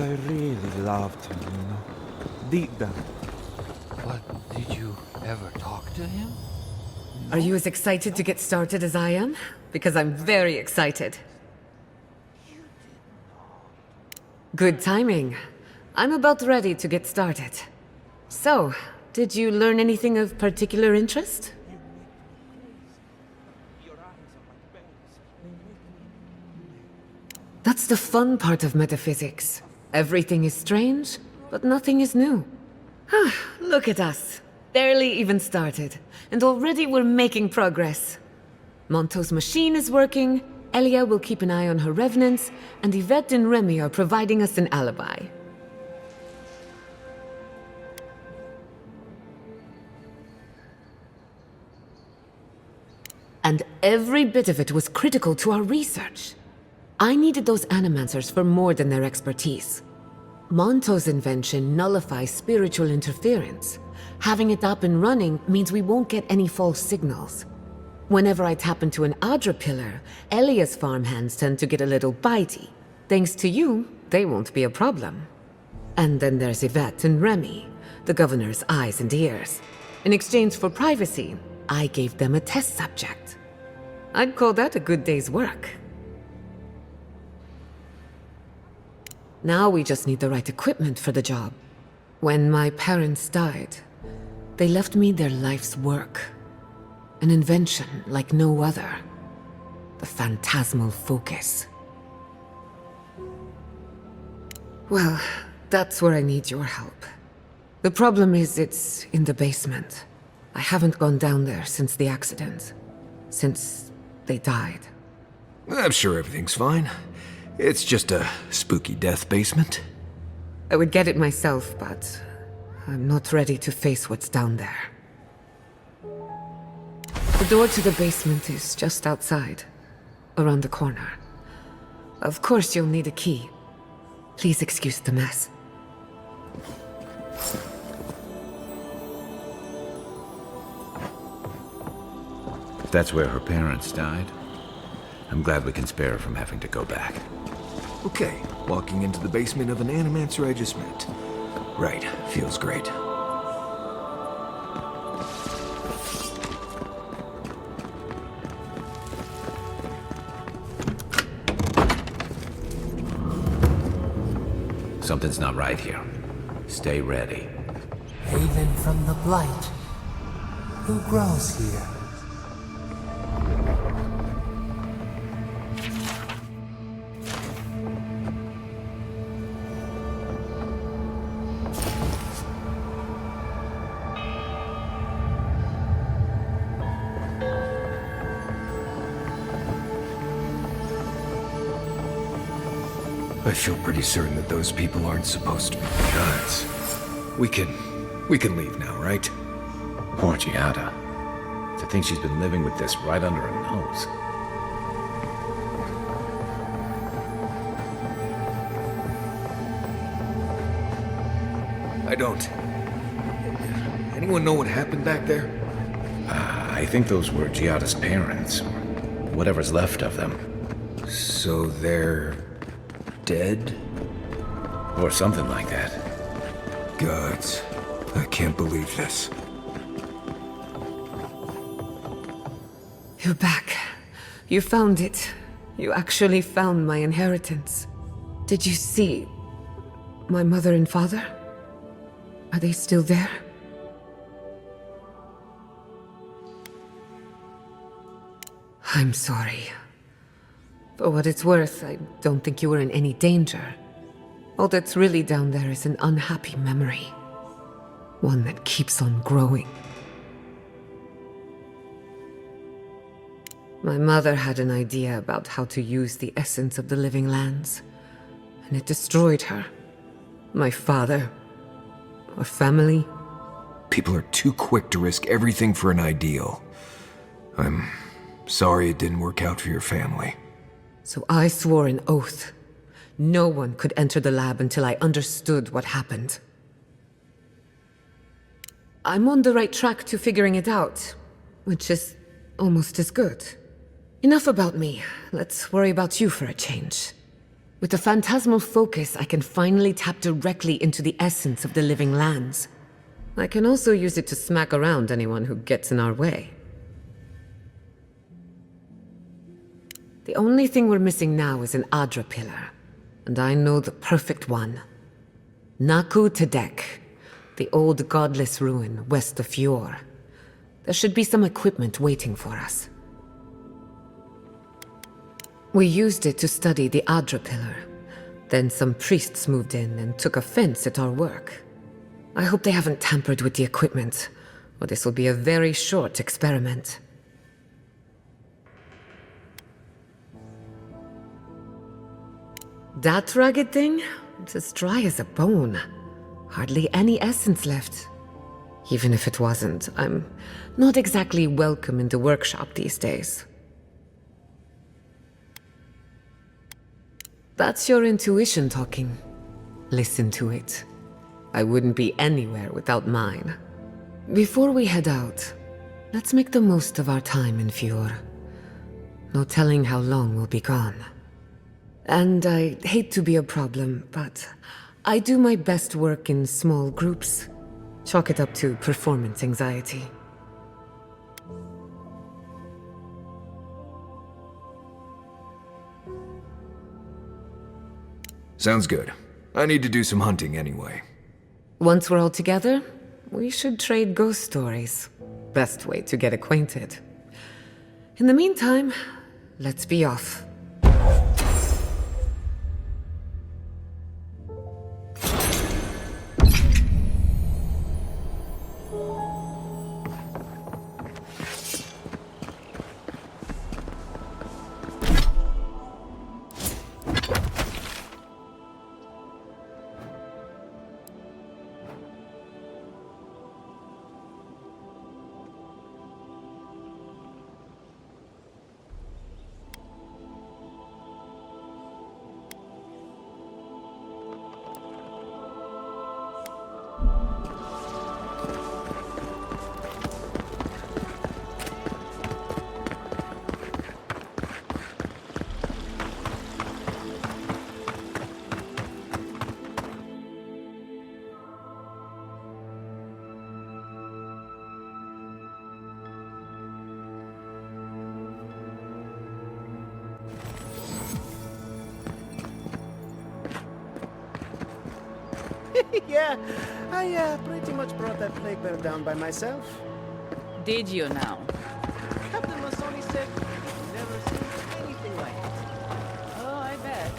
I really loved him, you know. Deep down. But did you ever talk to him? Are you as excited to get started as I am? Because I'm very excited. Good timing. I'm about ready to get started. So, did you learn anything of particular interest? That's the fun part of metaphysics. Everything is strange, but nothing is new. Look at us. Barely even started, and already we're making progress. Monto's machine is working, Elia will keep an eye on her revenants, and Yvette and Remy are providing us an alibi. And every bit of it was critical to our research. I needed those animancers for more than their expertise. Monto's invention nullifies spiritual interference. Having it up and running means we won't get any false signals. Whenever I tap into an Adra pillar, Elia's farmhands tend to get a little bitey. Thanks to you, they won't be a problem. And then there's Yvette and Remy, the governor's eyes and ears. In exchange for privacy, I gave them a test subject. I'd call that a good day's work. Now we just need the right equipment for the job. When my parents died, they left me their life's work. An invention like no other. The phantasmal focus. Well, that's where I need your help. The problem is it's in the basement. I haven't gone down there since the accident. Since they died. I'm sure everything's fine. It's just a spooky death basement. I would get it myself, but I'm not ready to face what's down there. The door to the basement is just outside, around the corner. Of course you'll need a key. Please excuse the mess. If that's where her parents died, I'm glad we can spare her from having to go back. Okay, walking into the basement of an animancer I just met. Right, feels great. Something's not right here. Stay ready. Haven from the blight. Who grows here? I feel pretty certain that those people aren't supposed to be gods. We can leave now, right? Poor Giada. To think she's been living with this right under her nose. I don't. Anyone know what happened back there? I think those were Giada's parents, or whatever's left of them. So they're dead? Or something like that. Gods, I can't believe this. You're back. You found it. You actually found my inheritance. Did you see my mother and father? Are they still there? I'm sorry. For what it's worth, I don't think you were in any danger. All that's really down there is an unhappy memory. One that keeps on growing. My mother had an idea about how to use the essence of the living lands, and it destroyed her. My father. Our family. People are too quick to risk everything for an ideal. I'm sorry it didn't work out for your family. So I swore an oath. No one could enter the lab until I understood what happened. I'm on the right track to figuring it out, which is almost as good. Enough about me. Let's worry about you for a change. With the phantasmal focus, I can finally tap directly into the essence of the living lands. I can also use it to smack around anyone who gets in our way. The only thing we're missing now is an Adra pillar, and I know the perfect one. Naku Tedek, the old godless ruin west of Fjord. There should be some equipment waiting for us. We used it to study the Adra pillar. Then some priests moved in and took offense at our work. I hope they haven't tampered with the equipment, or this will be a very short experiment. That rugged thing? It's as dry as a bone. Hardly any essence left. Even if it wasn't, I'm not exactly welcome in the workshop these days. That's your intuition talking. Listen to it. I wouldn't be anywhere without mine. Before we head out, let's make the most of our time in Fjord. No telling how long we'll be gone. And I hate to be a problem, but I do my best work in small groups. Chalk it up to performance anxiety. Sounds good. I need to do some hunting anyway. Once we're all together, we should trade ghost stories. Best way to get acquainted. In the meantime, let's be off. Yeah, I pretty much brought that plague bear down by myself. Did you now? Captain Masoni said he'd never seen anything like it. Oh, I bet.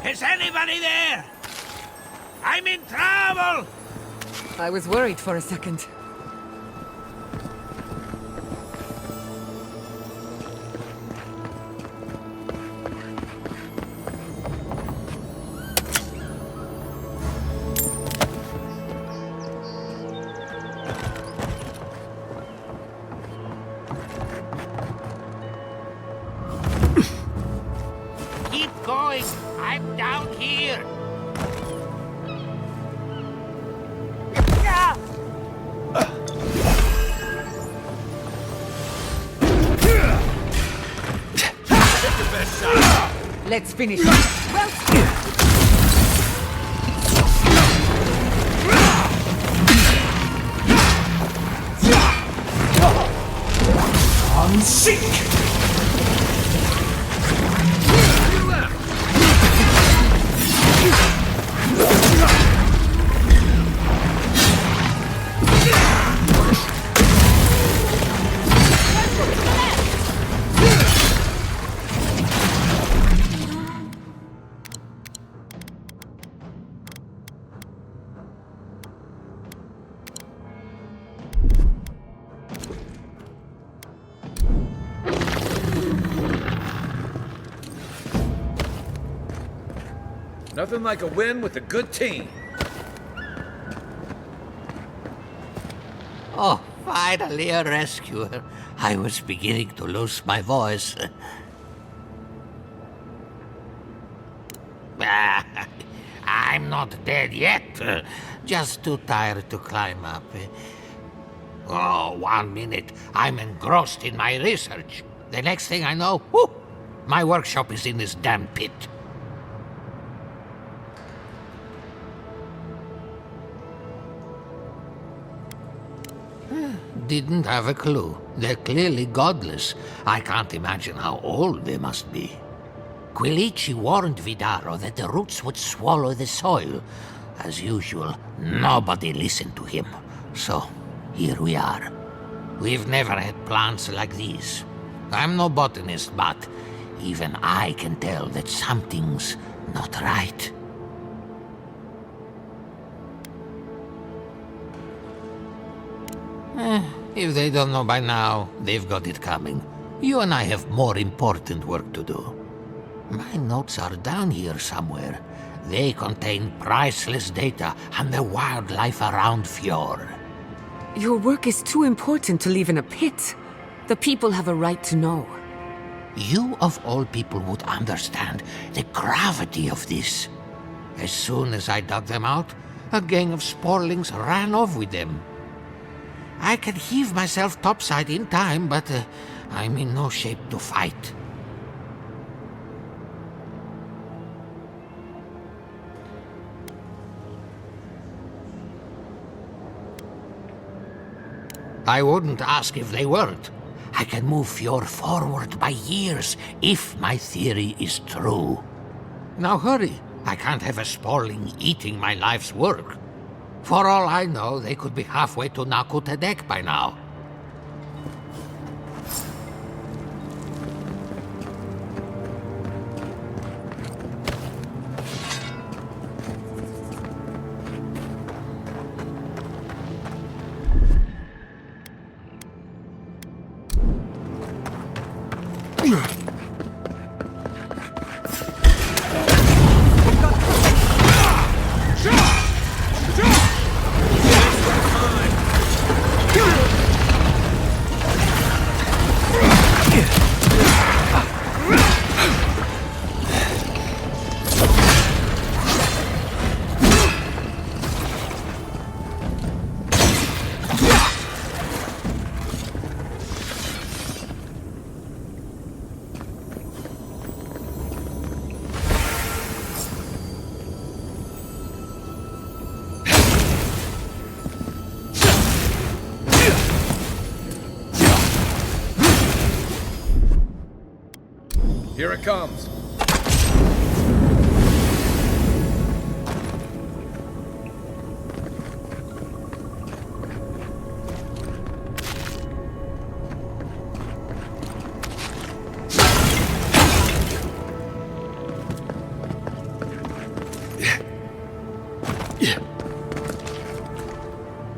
Is anybody there? I'm in trouble! I was worried for a second. Keep going! I'm down here! Let's finish it. Well, I'm sick! Nothing like a win with a good team. Oh, finally a rescuer. I was beginning to lose my voice. I'm not dead yet. Just too tired to climb up. Oh, 1 minute. I'm engrossed in my research. The next thing I know, whoop, my workshop is in this damn pit. Didn't have a clue. They're clearly godless. I can't imagine how old they must be. Quilici warned Vidaro that the roots would swallow the soil. As usual, nobody listened to him. So, here we are. We've never had plants like these. I'm no botanist, but even I can tell that something's not right. If they don't know by now, they've got it coming. You and I have more important work to do. My notes are down here somewhere. They contain priceless data on the wildlife around Fjord. Your work is too important to leave in a pit. The people have a right to know. You of all people would understand the gravity of this. As soon as I dug them out, a gang of sporlings ran off with them. I can heave myself topside in time, but I'm in no shape to fight. I wouldn't ask if they weren't. I can move Fjord forward by years if my theory is true. Now hurry. I can't have a sporling eating my life's work. For all I know, they could be halfway to Nakutadek by now. Here it comes.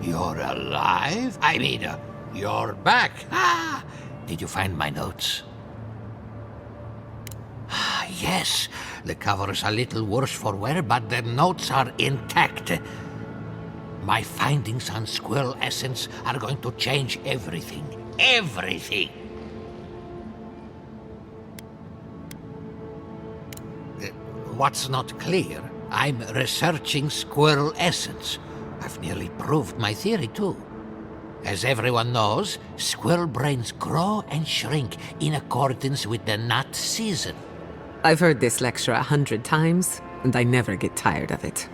You're alive? I mean, you're back. Ah! Did you find my notes? Yes, the cover's a little worse for wear, but the notes are intact. My findings on squirrel essence are going to change everything. Everything! What's not clear, I'm researching squirrel essence. I've nearly proved my theory, too. As everyone knows, squirrel brains grow and shrink in accordance with the nut season. I've heard this lecture 100 times, and I never get tired of it.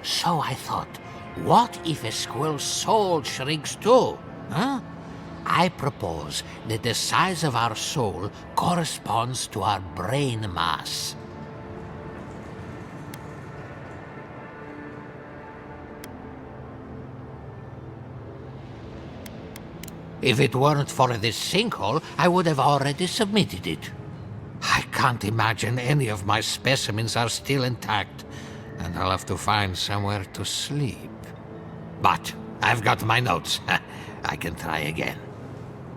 So I thought, what if a squirrel's soul shrinks too? Huh? I propose that the size of our soul corresponds to our brain mass. If it weren't for this sinkhole, I would have already submitted it. I can't imagine any of my specimens are still intact, and I'll have to find somewhere to sleep. But I've got my notes. I can try again.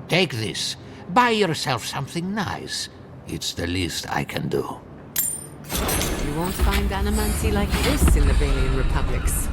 Take this. Buy yourself something nice. It's the least I can do. You won't find animancy like this in the Valian republics.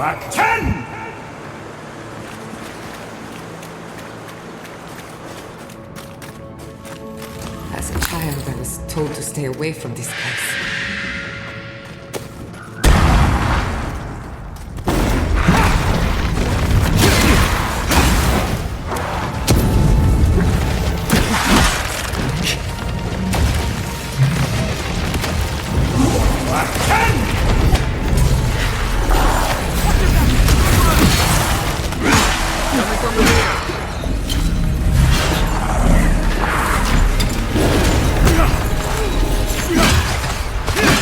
Act 10! As a child, I was told to stay away from this place. Yeah!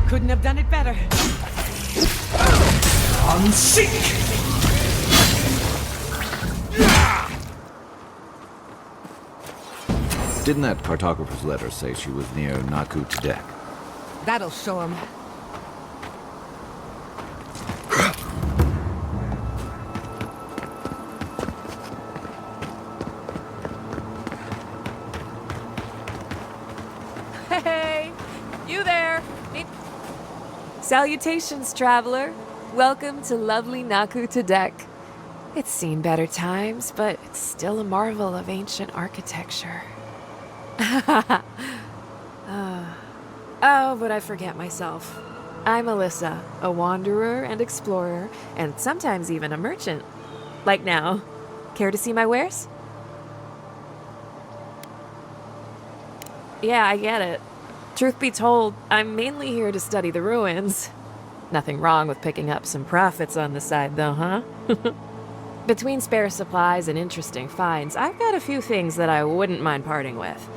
Couldn't have done it better. Didn't that cartographer's letter say she was near Naku Tedek? That'll show him. Hey, you there? Salutations, traveler. Welcome to lovely Naku Tedek. It's seen better times, but it's still a marvel of ancient architecture. Oh, but I forget myself. I'm Alyssa, a wanderer and explorer, and sometimes even a merchant. Like now. Care to see my wares? Yeah, I get it. Truth be told, I'm mainly here to study the ruins. Nothing wrong with picking up some profits on the side, though, huh? Between spare supplies and interesting finds, I've got a few things that I wouldn't mind parting with.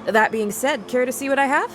That being said, care to see what I have?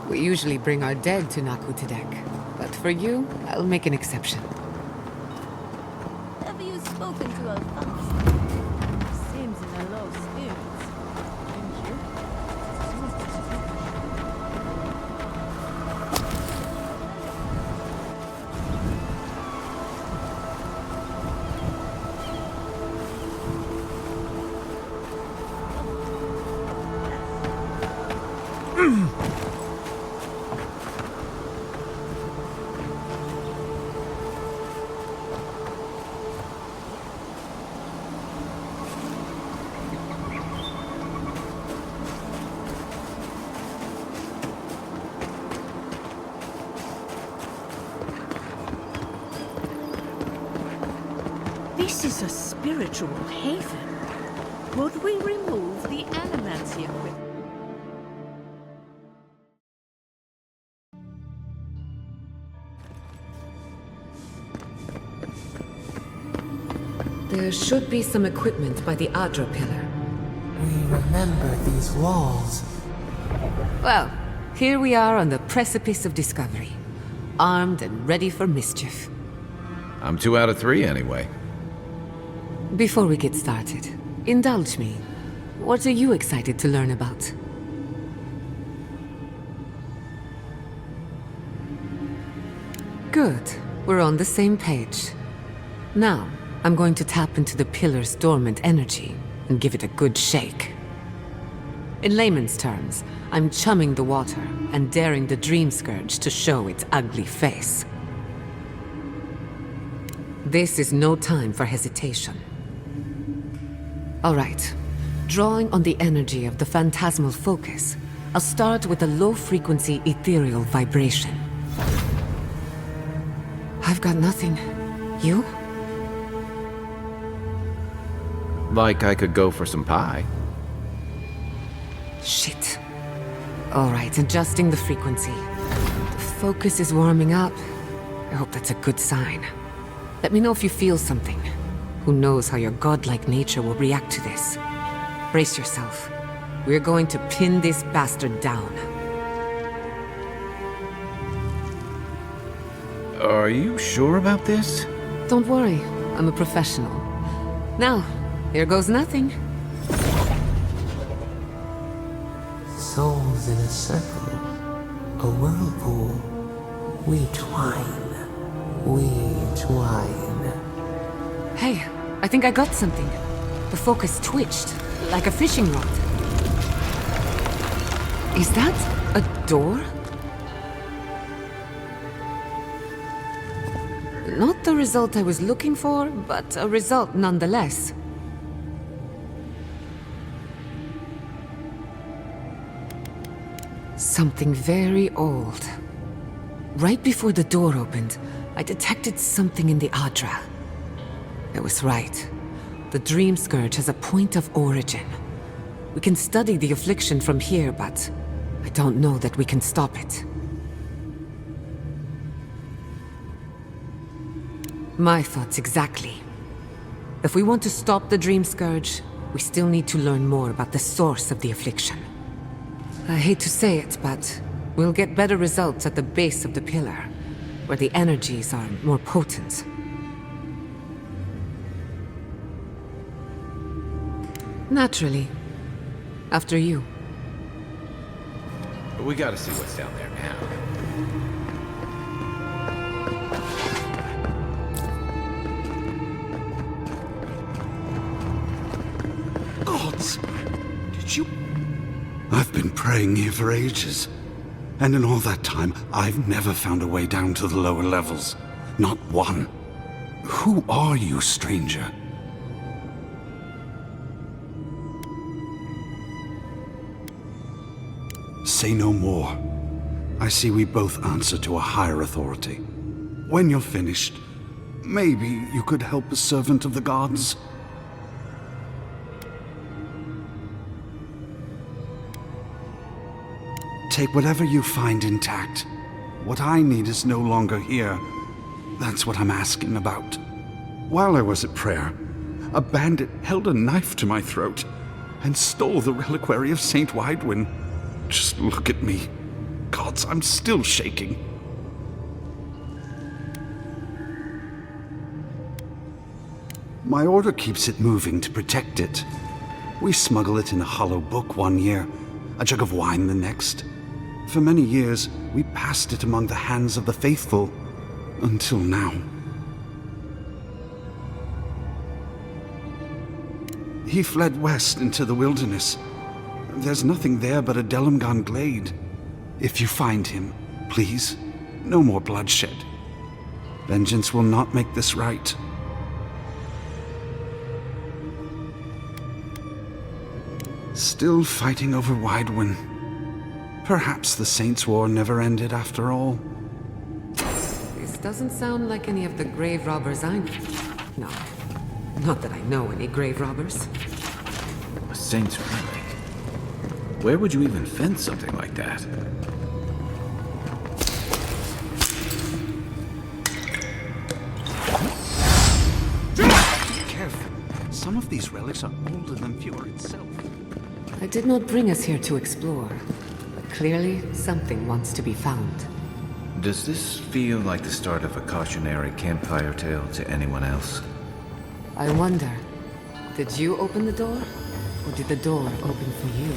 We usually bring our dead to Naku Tedek, but for you, I'll make an exception. Have you spoken to Alphonse? Seems in a low spirits. Thank you. This is a spiritual haven. Could we remove the animancy equipment? There should be some equipment by the Adra pillar. We remember these walls. Well, here we are on the precipice of discovery. Armed and ready for mischief. I'm 2 out of 3 anyway. Before we get started, indulge me. What are you excited to learn about? Good. We're on the same page. Now, I'm going to tap into the pillar's dormant energy and give it a good shake. In layman's terms, I'm chumming the water and daring the Dream Scourge to show its ugly face. This is no time for hesitation. All right. Drawing on the energy of the phantasmal focus, I'll start with a low-frequency ethereal vibration. I've got nothing. You? Like I could go for some pie. Shit. Alright, adjusting the frequency. The focus is warming up. I hope that's a good sign. Let me know if you feel something. Who knows how your godlike nature will react to this. Brace yourself. We're going to pin this bastard down. Are you sure about this? Don't worry, I'm a professional. Now, here goes nothing. Souls in a circle, a whirlpool. We twine. Hey, I think I got something. The focus twitched, like a fishing rod. Is that a door? Not the result I was looking for, but a result nonetheless. Something very old. Right before the door opened, I detected something in the Adra. I was right. The Dream Scourge has a point of origin. We can study the affliction from here, but I don't know that we can stop it. My thoughts exactly. If we want to stop the Dream Scourge, we still need to learn more about the source of the affliction. I hate to say it, but we'll get better results at the base of the pillar, where the energies are more potent. Naturally. After you. We gotta see what's down there now. Gods! Did you... I've been praying here for ages. And in all that time, I've never found a way down to the lower levels. Not one. Who are you, stranger? Say no more. I see we both answer to a higher authority. When you're finished, maybe you could help a servant of the gods? Take whatever you find intact. What I need is no longer here. That's what I'm asking about. While I was at prayer, a bandit held a knife to my throat and stole the reliquary of Saint Widwin. Just look at me. Gods, I'm still shaking. My order keeps it moving to protect it. We smuggle it in a hollow book one year, a jug of wine the next. For many years, we passed it among the hands of the faithful, until now. He fled west into the wilderness. There's nothing there but a Delimgan glade. If you find him, please, no more bloodshed. Vengeance will not make this right. Still fighting over Widwin. Perhaps the Saints' War never ended after all. This doesn't sound like any of the grave robbers I know. No, not that I know any grave robbers. A saint's relic. Where would you even fence something like that? Be careful. Some of these relics are older than Fjord itself. I did not bring us here to explore, but clearly something wants to be found. Does this feel like the start of a cautionary campfire tale to anyone else? I wonder, did you open the door? Or did the door open for you?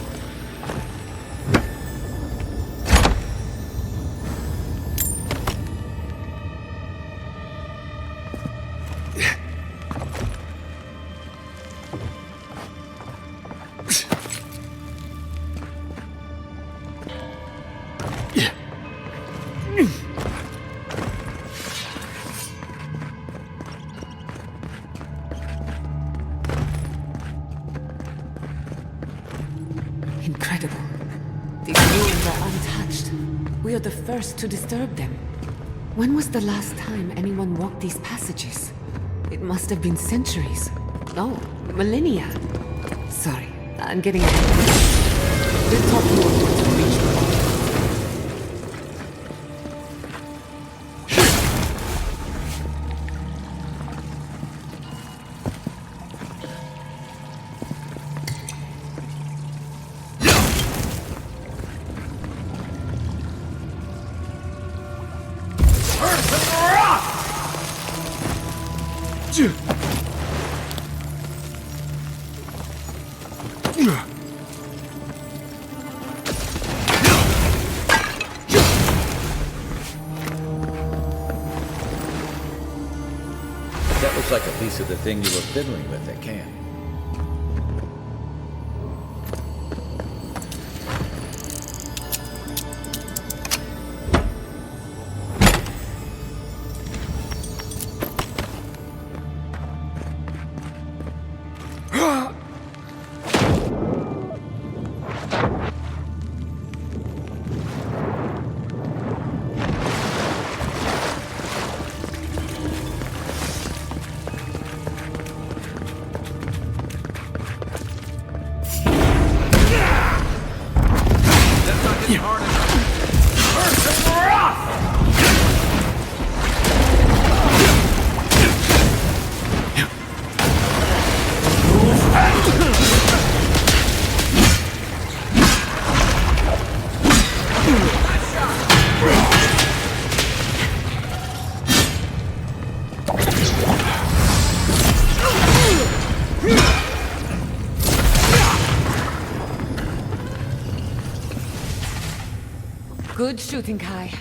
Incredible. These ruins are untouched. We are the first to disturb them. When was the last time anyone walked these passages? It must have been centuries. No, millennia. Sorry, I'm getting ahead. Good talking over to reach the bottom. That looks like a piece of the thing you were fiddling with at camp. Good shooting, Kai.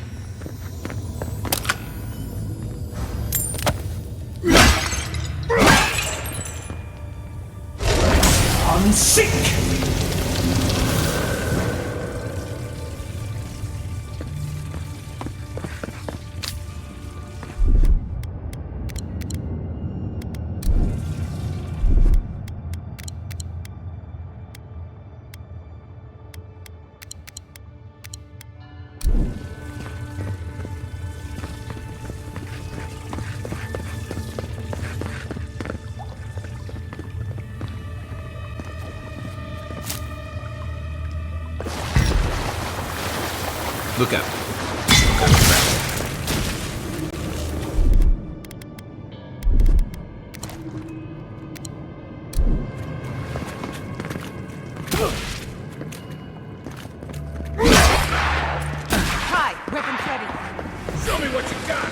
Look out. Kai, weapons ready. Show me what you got!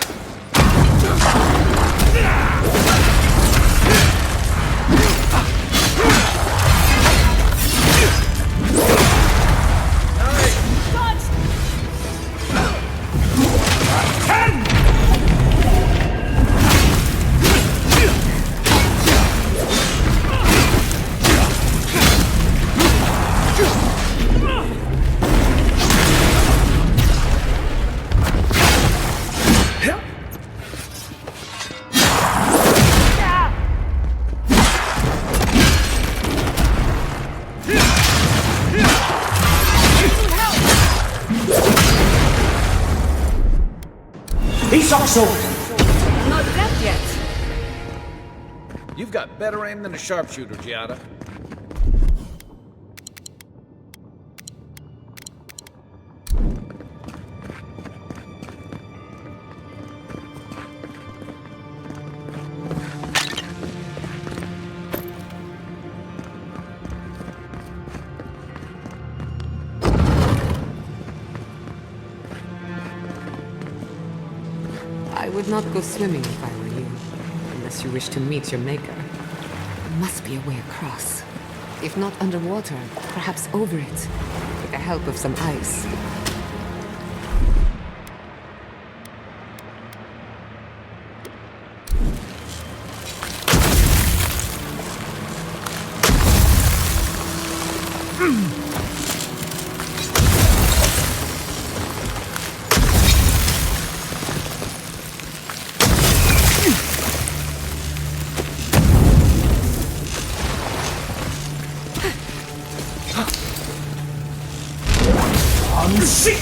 He's also... Not dead yet. You've got better aim than a sharpshooter, Giada. I would not go swimming if I were you, unless you wish to meet your maker. There must be a way across. If not underwater, perhaps over it, with the help of some ice. I'm sick!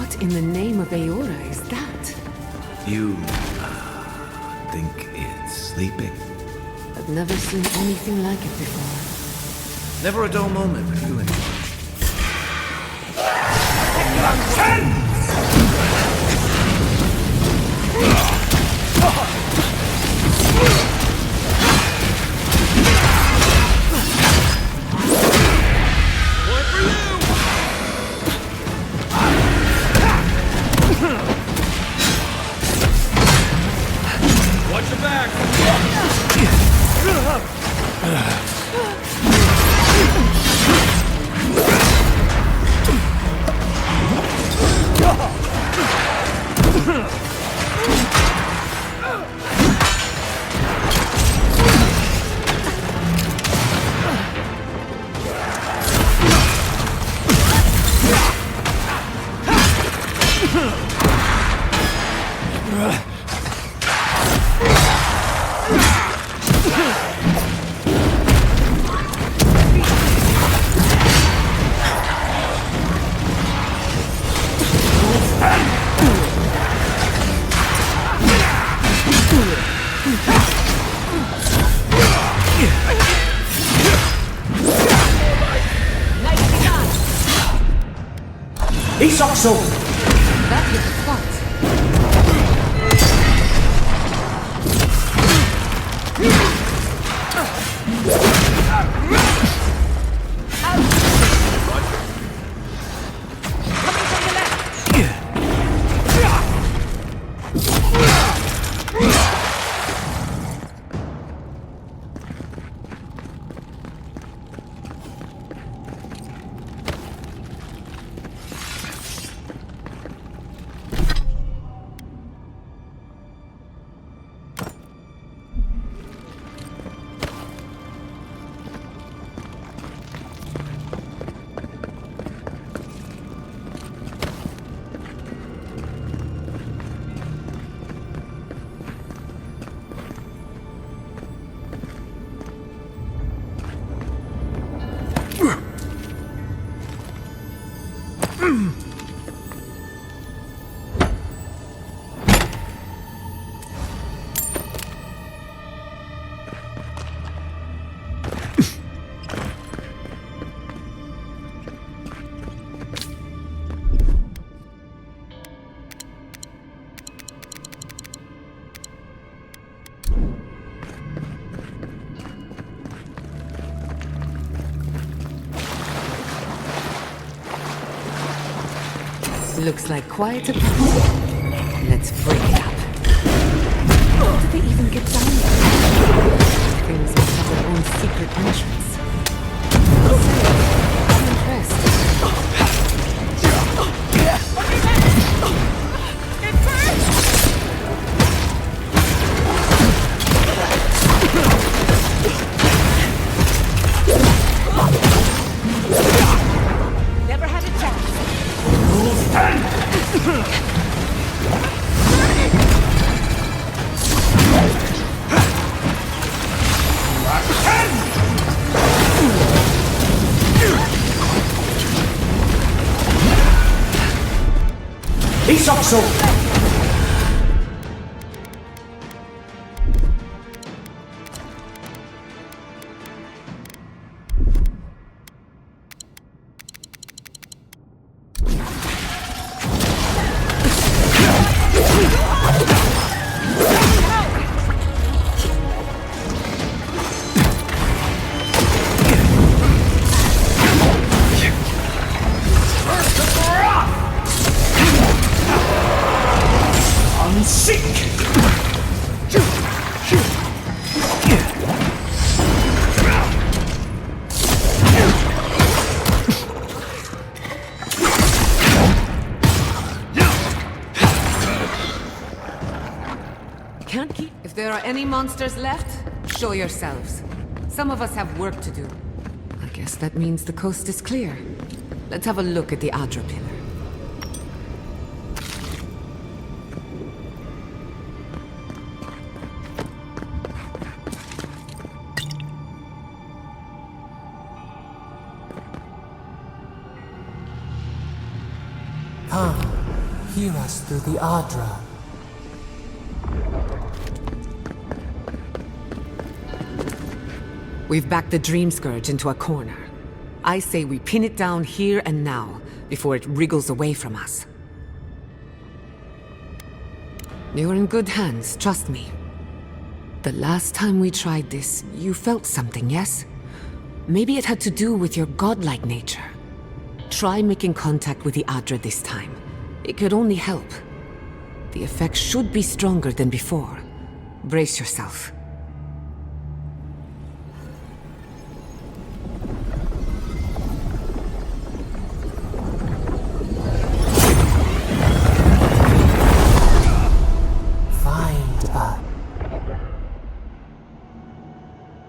What in the name of Aora is that? You, think it's sleeping? I've never seen anything like it before. Never a dull moment with you anymore. Watch your back! That hit the spot. Looks like quite a party. Let's break it up. How did they even get down there? Things must have their own secret entrance. I'm impressed. Never had a chance. Can't keep. If there are any monsters left, show yourselves. Some of us have work to do. I guess that means the coast is clear. Let's have a look at the Adra pillar. Come, hear us through the Adra. We've backed the Dream Scourge into a corner. I say we pin it down here and now, before it wriggles away from us. You're in good hands, trust me. The last time we tried this, you felt something, yes? Maybe it had to do with your godlike nature. Try making contact with the Adra this time. It could only help. The effect should be stronger than before. Brace yourself. Find us.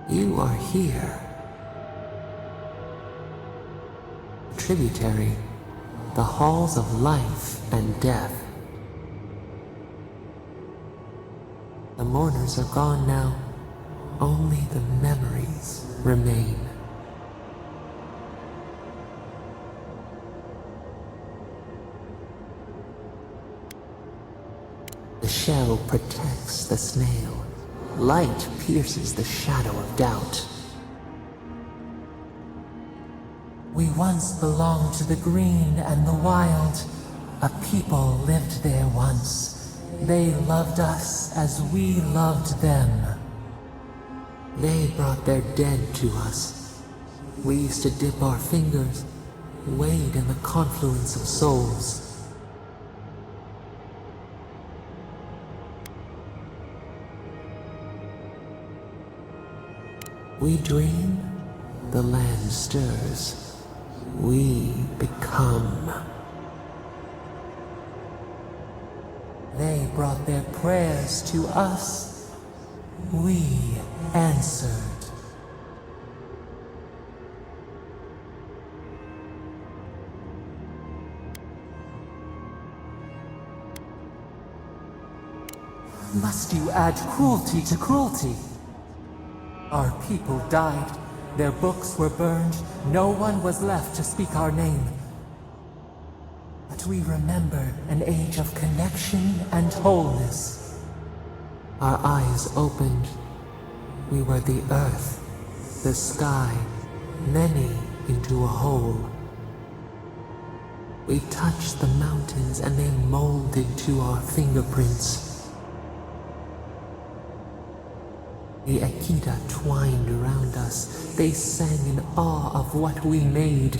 You are here. Tributary, the halls of life and death. The mourners are gone now. Only the memories remain. The shell protects the snail. Light pierces the shadow of doubt. We once belonged to the green and the wild. A people lived there once. They loved us as we loved them. They brought their dead to us. We used to dip our fingers, wade in the confluence of souls. We dream, the land stirs. We become. They brought their prayers to us. We answered. Must you add cruelty to cruelty? Our people died. Their books were burned. No one was left to speak our name. But we remember an age of connection and wholeness. Our eyes opened. We were the earth, the sky, many into a whole. We touched the mountains and they molded to our fingerprints. The Akita twined around us. They sang in awe of what we made.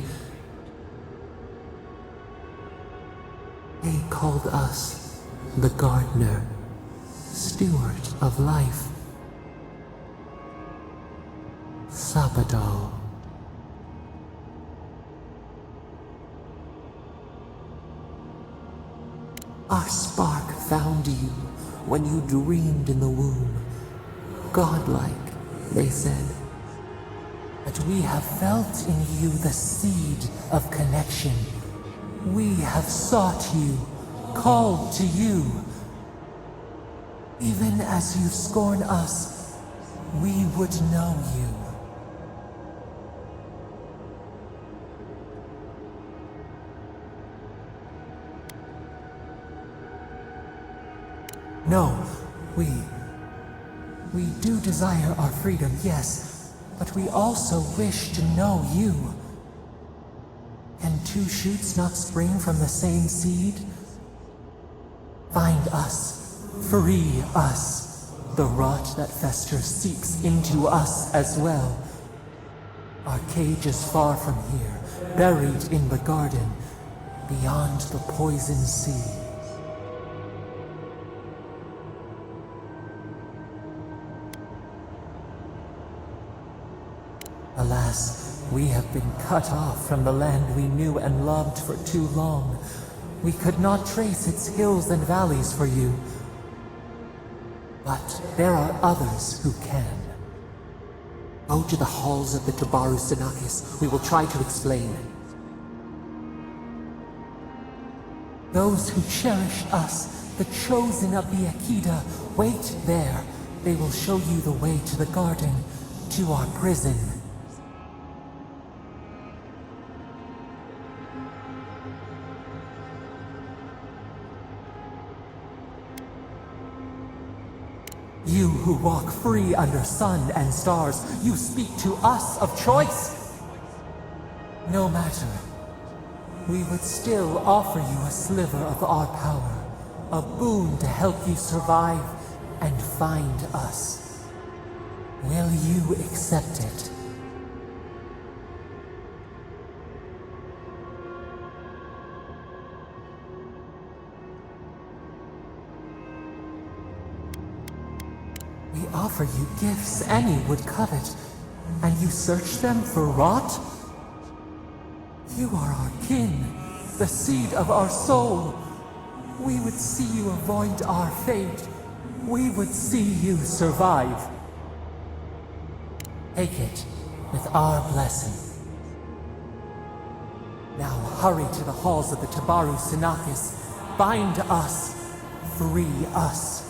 They called us the gardener, steward of life. Sabadal. Our spark found you when you dreamed in the womb. Godlike, they said. But we have felt in you the seed of connection. We have sought you, called to you. Even as you scorn us, we would know you. No, we do desire our freedom, yes, but we also wish to know you. Can two shoots not spring from the same seed? Find us, free us. The rot that festers seeps into us as well. Our cage is far from here, buried in the garden, beyond the poison sea. Alas, we have been cut off from the land we knew and loved for too long. We could not trace its hills and valleys for you. But there are others who can. Go to the halls of the Tabaru Sinakis. We will try to explain. Those who cherish us, the chosen of the Akita, wait there. They will show you the way to the garden, to our prison. You who walk free under sun and stars, you speak to us of choice. No matter, we would still offer you a sliver of our power, a boon to help you survive and find us. Will you accept it? We offer you gifts any would covet, and you search them for rot? You are our kin, the seed of our soul. We would see you avoid our fate. We would see you survive. Take it with our blessing. Now hurry to the halls of the Tabaru Sinakis. Bind us. Free us.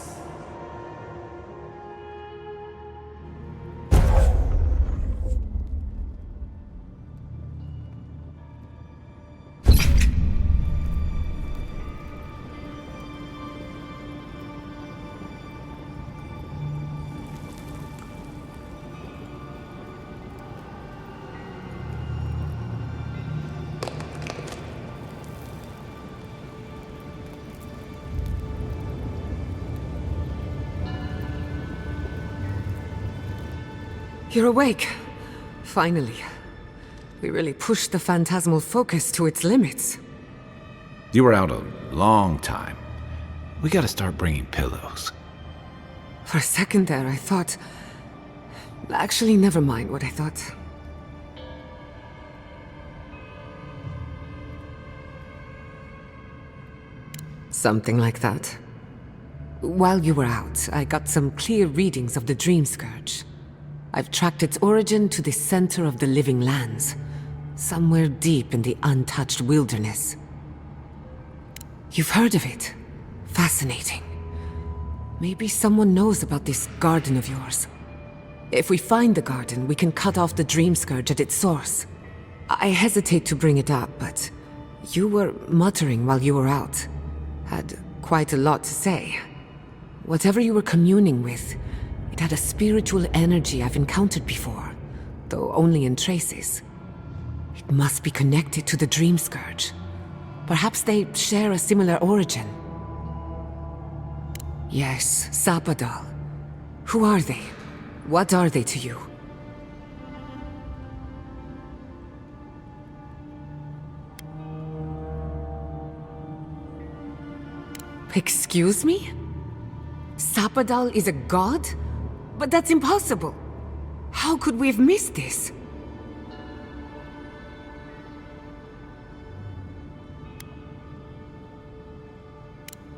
You're awake. Finally. We really pushed the phantasmal focus to its limits. You were out a long time. We gotta start bringing pillows. For a second there, I thought... Actually, never mind what I thought. Something like that. While you were out, I got some clear readings of the Dream Scourge. I've tracked its origin to the center of the living lands, somewhere deep in the untouched wilderness. You've heard of it? Fascinating. Maybe someone knows about this garden of yours. If we find the garden, we can cut off the Dream Scourge at its source. I hesitate to bring it up, but you were muttering while you were out. Had quite a lot to say. Whatever you were communing with, it had a spiritual energy I've encountered before, though only in traces. It must be connected to the Dream Scourge. Perhaps they share a similar origin. Yes, Sapadal. Who are they? What are they to you? Excuse me? Sapadal is a god? But that's impossible. How could we have missed this?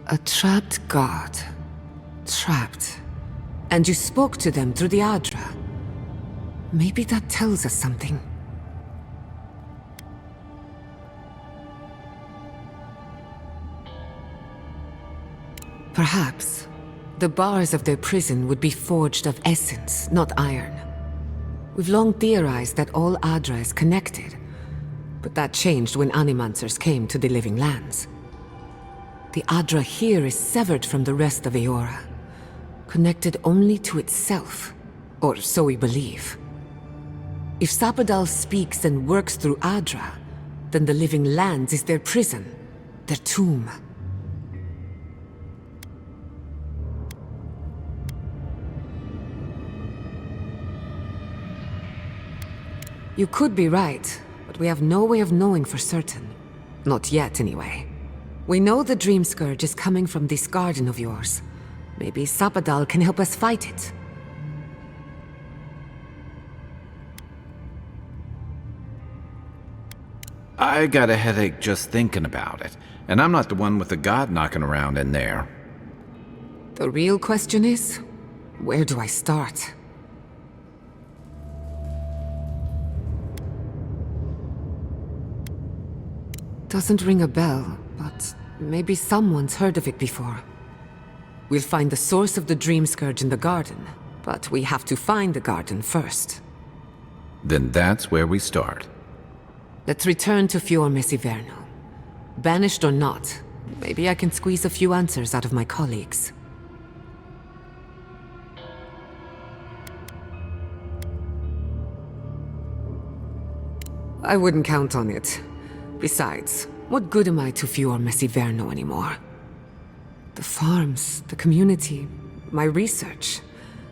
A trapped god. Trapped. And you spoke to them through the Adra. Maybe that tells us something. Perhaps the bars of their prison would be forged of essence, not iron. We've long theorized that all Adra is connected, but that changed when Animancers came to the Living Lands. The Adra here is severed from the rest of Eora, connected only to itself, or so we believe. If Sapadal speaks and works through Adra, then the Living Lands is their prison, their tomb. You could be right, but we have no way of knowing for certain. Not yet, anyway. We know the Dream Scourge is coming from this garden of yours. Maybe Sapadal can help us fight it. I got a headache just thinking about it, and I'm not the one with the god knocking around in there. The real question is, where do I start? Doesn't ring a bell, but maybe someone's heard of it before. We'll find the source of the Dream Scourge in the garden, but we have to find the garden first. Then that's where we start. Let's return to Fior Mesiverno. Banished or not, maybe I can squeeze a few answers out of my colleagues. I wouldn't count on it. Besides, what good am I to Fior Messiverno anymore? The farms, the community, my research,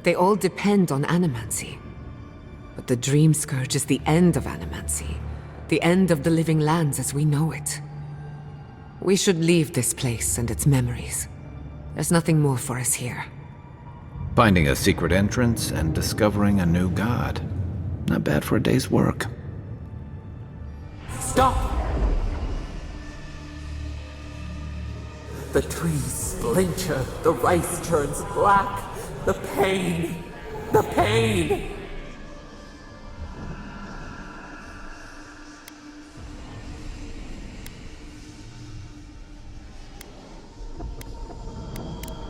they all depend on animancy. But the Dream Scourge is the end of animancy. The end of the living lands as we know it. We should leave this place and its memories. There's nothing more for us here. Finding a secret entrance and discovering a new god. Not bad for a day's work. Stop! The trees splinter, the rice turns black. The pain! The pain!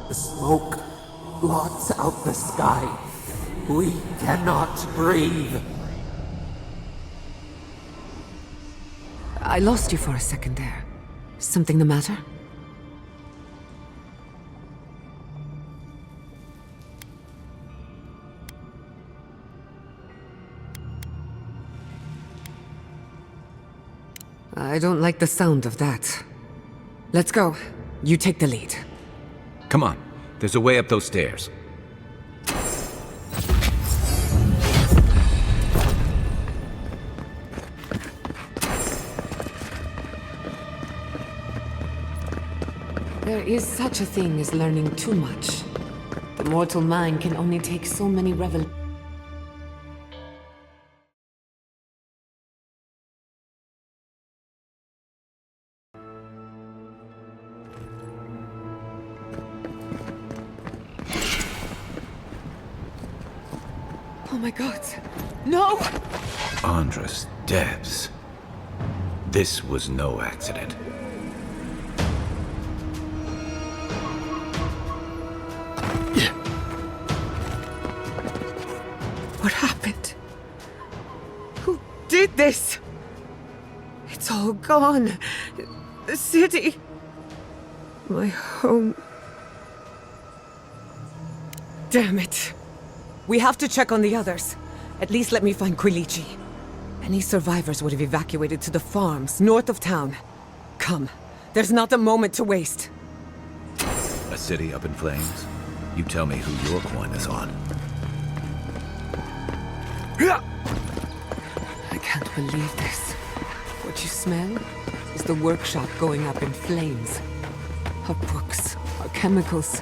The smoke blots out the sky. We cannot breathe. I lost you for a second there. Something the matter? I don't like the sound of that. Let's go. You take the lead. Come on, there's a way up those stairs. There is such a thing as learning too much. The mortal mind can only take so many revelations. Oh my god. No! Andres Debs. This was no accident. What happened? Who did this? It's all gone. The city. My home. Damn it. We have to check on the others. At least let me find Quilici. Any survivors would have evacuated to the farms north of town. Come. There's not a moment to waste. A city up in flames? You tell me who your coin is on. I can't believe this. What you smell is the workshop going up in flames. Our books, our chemicals,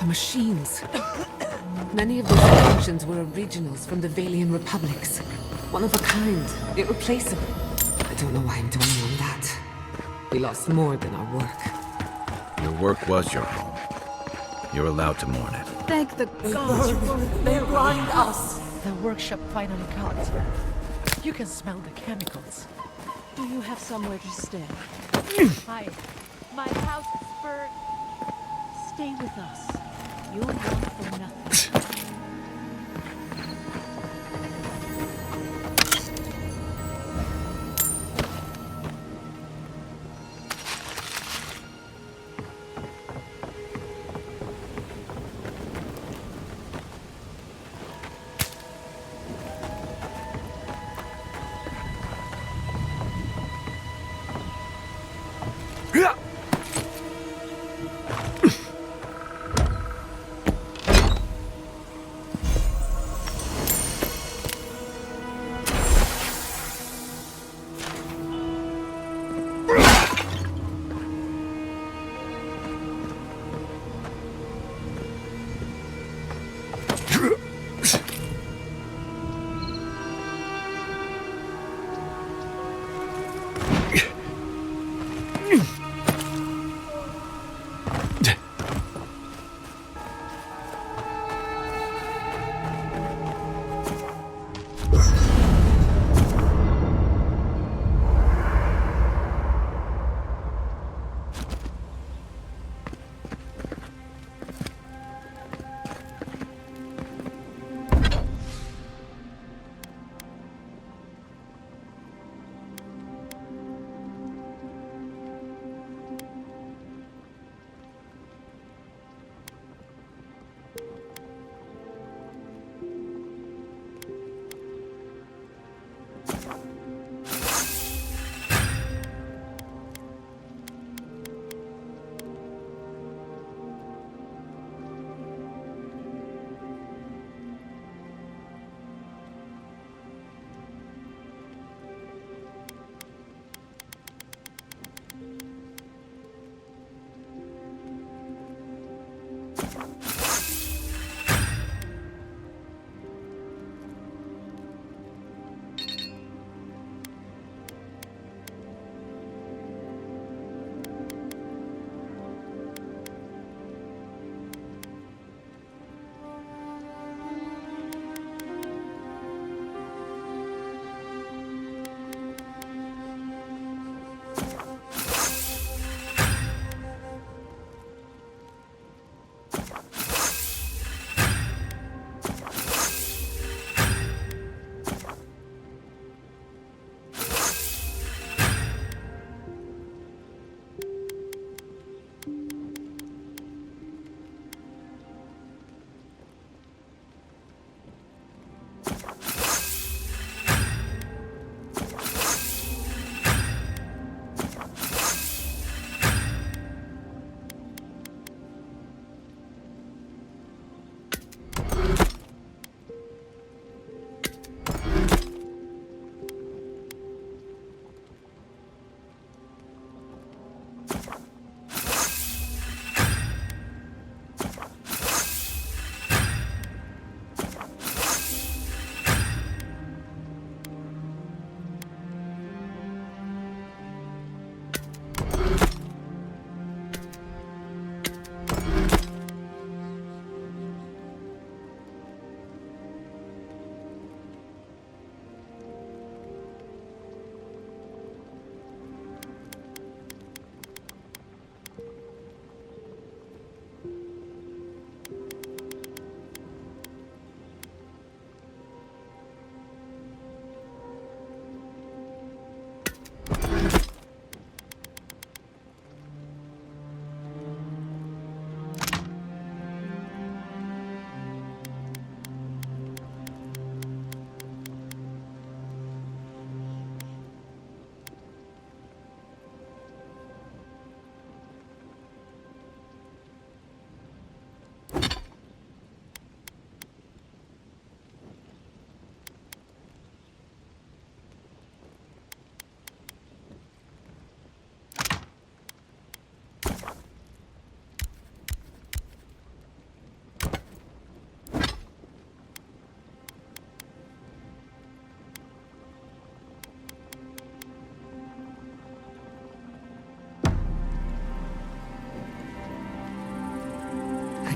our machines. Many of those inventions were originals from the Valian republics. One of a kind, irreplaceable. I don't know why I'm dwelling on that. We lost more than our work. Your work was your home. You're allowed to mourn it. Thank the gods. They blind us. The workshop finally got. You can smell the chemicals. Do you have somewhere to stay? My house is burned. Stay with us. You'll want for nothing.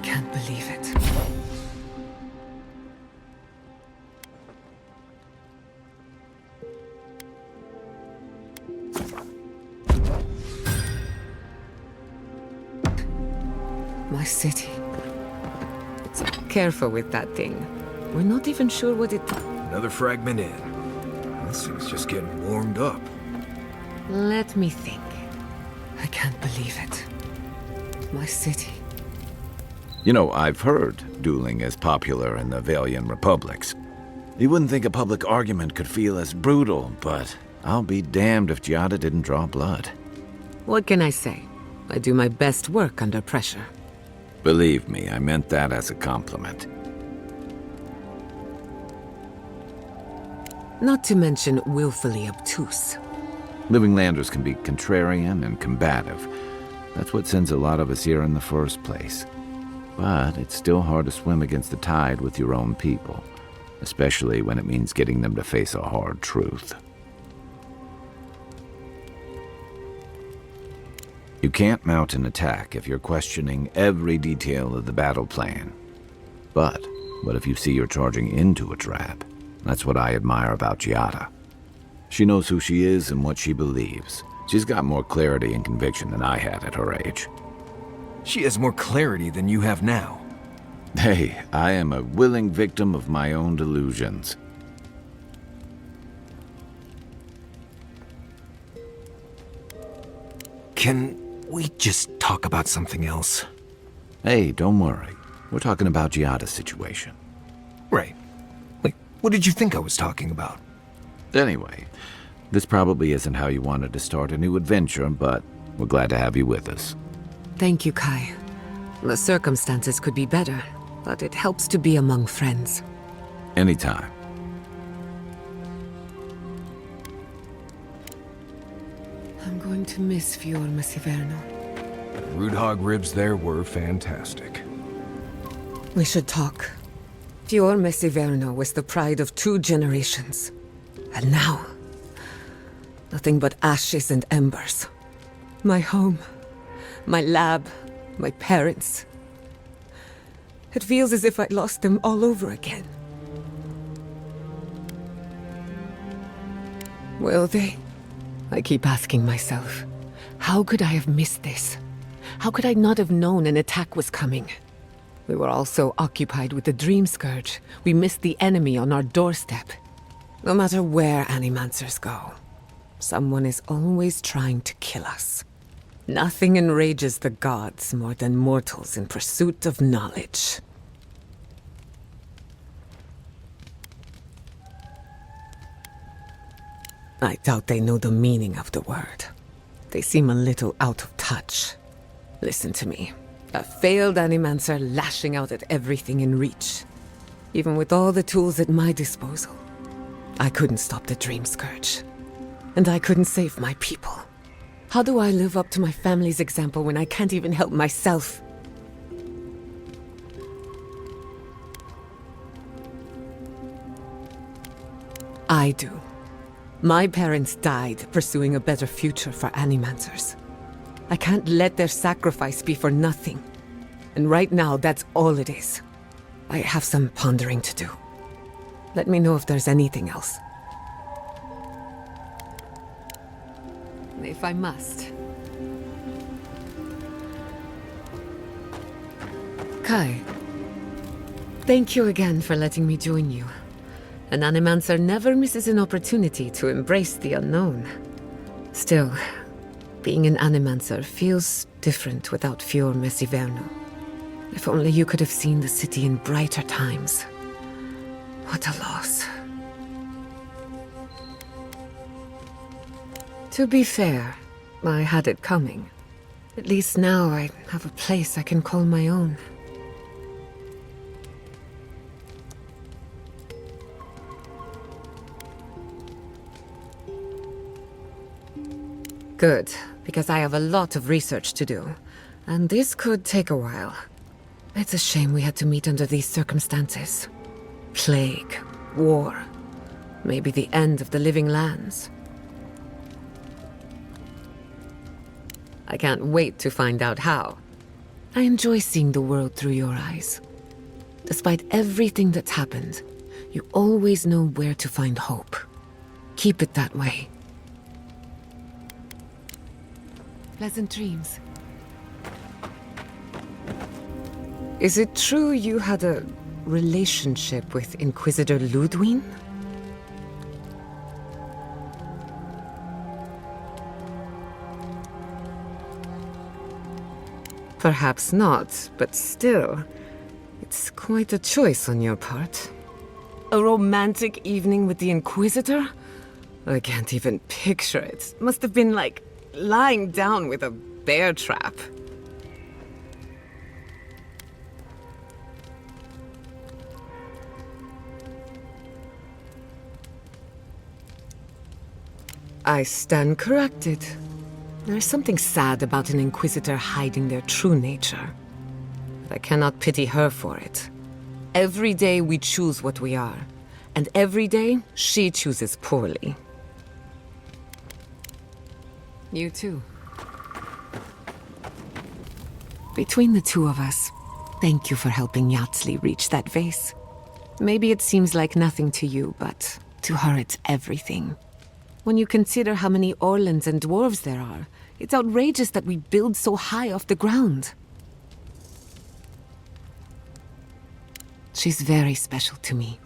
can't believe it. My city. So careful with that thing. We're not even sure what it... Another fragment in. This thing's just getting warmed up. Let me think. I can't believe it. My city. You know, I've heard dueling is popular in the Valian republics. You wouldn't think a public argument could feel as brutal, but I'll be damned if Giada didn't draw blood. What can I say? I do my best work under pressure. Believe me, I meant that as a compliment. Not to mention willfully obtuse. Living Landers can be contrarian and combative. That's what sends a lot of us here in the first place. But it's still hard to swim against the tide with your own people, especially when it means getting them to face a hard truth. You can't mount an attack if you're questioning every detail of the battle plan. But what if you see you're charging into a trap? That's what I admire about Giada. She knows who she is and what she believes. She's got more clarity and conviction than I had at her age. She has more clarity than you have now. Hey, I am a willing victim of my own delusions. Can we just talk about something else? Hey, don't worry. We're talking about Giada's situation. Right. Wait, what did you think I was talking about? Anyway, this probably isn't how you wanted to start a new adventure, but we're glad to have you with us. Thank you, Kai. The circumstances could be better, but it helps to be among friends. Anytime. I'm going to miss Fior Messiverno. Root hog ribs there were fantastic. We should talk. Fior Messiverno was the pride of 2 generations. And now, nothing but ashes and embers. My home, my lab, my parents. It feels as if I lost them all over again. Will they? I keep asking myself, how could I have missed this? How could I not have known an attack was coming? We were all so occupied with the Dream Scourge, we missed the enemy on our doorstep. No matter where Animancers go, someone is always trying to kill us. Nothing enrages the gods more than mortals in pursuit of knowledge. I doubt they know the meaning of the word. They seem a little out of touch. Listen to me. A failed Animancer lashing out at everything in reach. Even with all the tools at my disposal, I couldn't stop the Dream Scourge. And I couldn't save my people. How do I live up to my family's example when I can't even help myself? I do. My parents died pursuing a better future for Animancers. I can't let their sacrifice be for nothing. And right now, that's all it is. I have some pondering to do. Let me know if there's anything else. If I must. Kai, thank you again for letting me join you. An Animancer never misses an opportunity to embrace the unknown. Still, being an Animancer feels different without Fior Messiverno. If only you could have seen the city in brighter times. What a loss. To be fair, I had it coming. At least now I have a place I can call my own. Good, because I have a lot of research to do, and this could take a while. It's a shame we had to meet under these circumstances. Plague, war, maybe the end of the living lands. I can't wait to find out how. I enjoy seeing the world through your eyes. Despite everything that's happened, you always know where to find hope. Keep it that way. Pleasant dreams. Is it true you had a relationship with Inquisitor Ludwig? Perhaps not, but still, it's quite a choice on your part. A romantic evening with the Inquisitor? I can't even picture it. Must have been like lying down with a bear trap. I stand corrected. There's something sad about an Inquisitor hiding their true nature. But I cannot pity her for it. Every day we choose what we are, and every day she chooses poorly. You too. Between the two of us, thank you for helping Yatsli reach that vase. Maybe it seems like nothing to you, but to her it's everything. When you consider how many Orlans and dwarves there are, it's outrageous that we build so high off the ground. She's very special to me.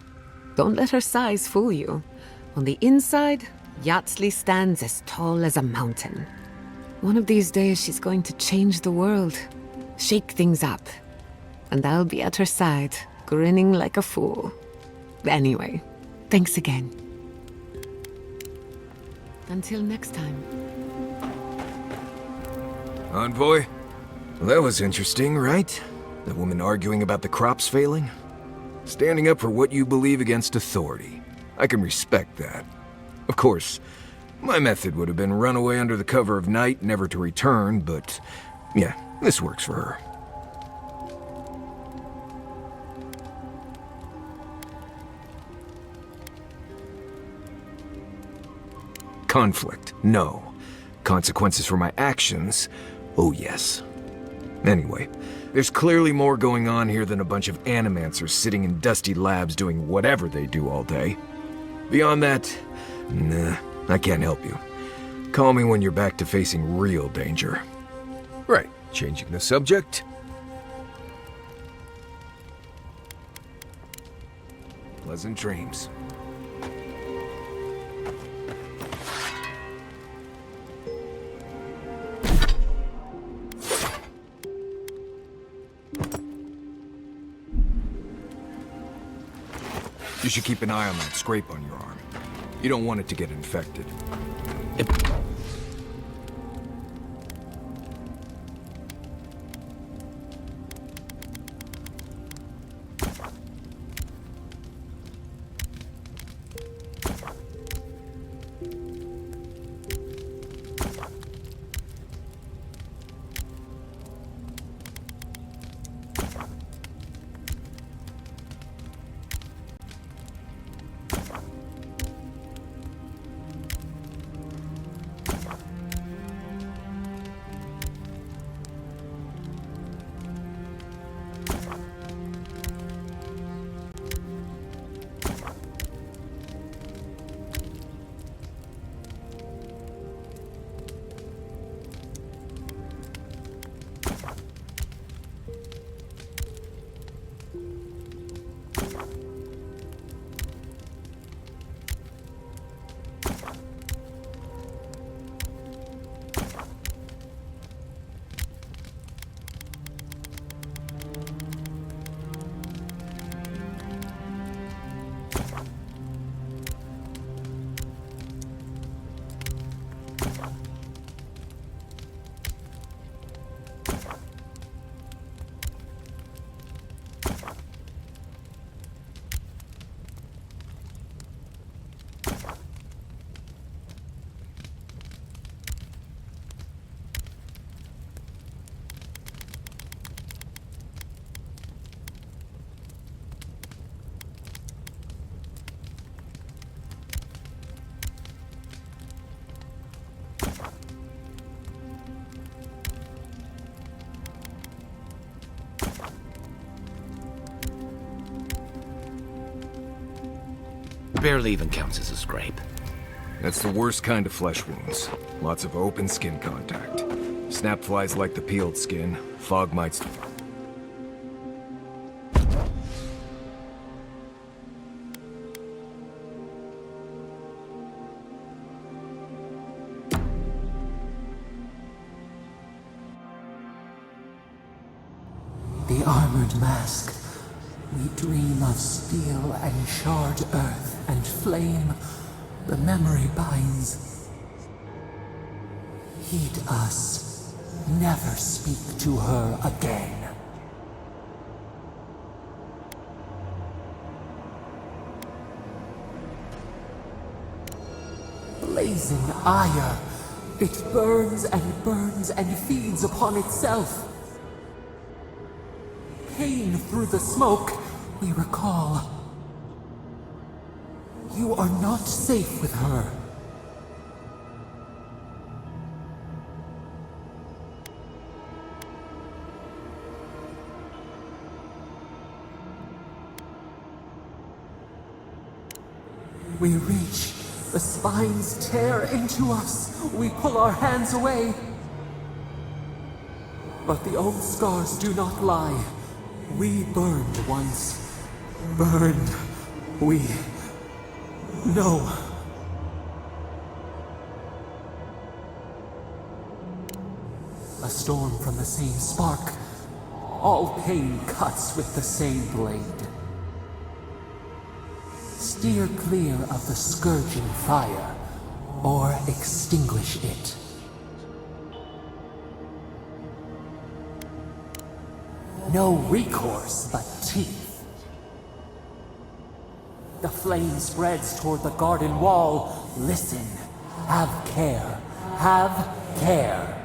Don't let her size fool you. On the inside, Yatsli stands as tall as a mountain. One of these days she's going to change the world, shake things up. And I'll be at her side, grinning like a fool. Anyway, thanks again. Until next time. Envoy? Well, that was interesting, right? The woman arguing about the crops failing? Standing up for what you believe against authority. I can respect that. Of course, my method would have been run away under the cover of night, never to return, but yeah, this works for her. Conflict, no. Consequences for my actions, oh yes. Anyway, there's clearly more going on here than a bunch of animancers sitting in dusty labs doing whatever they do all day. Beyond that, nah, I can't help you. Call me when you're back to facing real danger. Right, changing the subject. Pleasant dreams. You should keep an eye on that scrape on your arm. You don't want it to get infected. Barely even counts as a scrape. That's the worst kind of flesh wounds. Lots of open skin contact. Snap flies like the peeled skin. Fog mites. The armored mask. We dream of steel and charred earth and flame. The memory binds. Heed us. Never speak to her again. Blazing ire. It burns and feeds upon itself. Pain through the smoke, we recall. You are not safe with her. We reach. The spines tear into us. We pull our hands away. But the old scars do not lie. We burned once. Burned. We know. A storm from the same spark. All pain cuts with the same blade. Steer clear of the scourging fire, or extinguish it. No recourse but teeth. The flame spreads toward the garden wall. Listen. Have care. Have care.